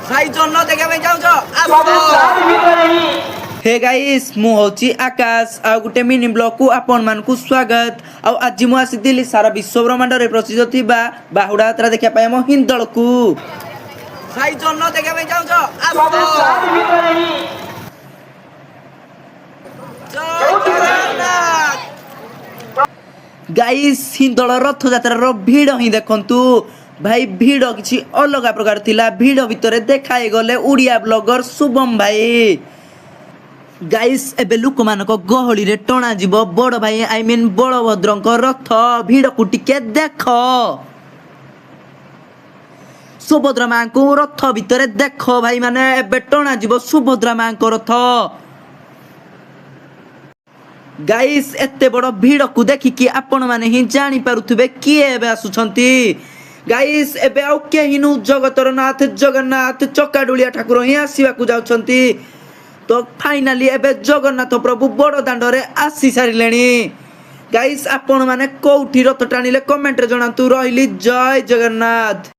भाई जन्न देखा पे जाउछ हे गाइस मु होची आकाश आ गुटे मिनी ब्लॉग को आपन मान को स्वागत आ आज मु आसीଥିଲି सारा विश्व ब्रह्मांड रे प्रसिद्ध थिबा बाहुडा यात्रा देखा पाए मो हिंदळ को भाई जन्न देखा पे जाउछ गाइस हिंदळ रथ यात्रा रो भीड़ ही देखंतु भाई भीड़ किछि अलग प्रकार थिला भीड़ भितरे देखाई गले उड़िया ब्लॉगर शुभम भाई गाइस एबे लोक मानको गहळी रे टणा जीव बड़ भाई आई मीन बलभद्रंक रथ भीड़ को टिके देख सुभद्रा मां को रथ भितरे देख भाई माने एबे टणा जीव सुभद्रा मां को रथ गाइस एते बड़ भीड़ को देखि कि आपण माने ही जानि पारुथबे किए एबे आसुछंती गाइस एबे आउ के हिनु जगतर नाथ जगन्नाथ चकाडुलिया ठाकुर ही आसीबा को जाउछंती तो फाइनली एबे जगन्नाथ प्रभु बड़ दांडरे आसी सारिलेनी गाइस आपण माने कोठी रथ टाणिले कमेंट रे जणांतु रहिली जय जगन्नाथ।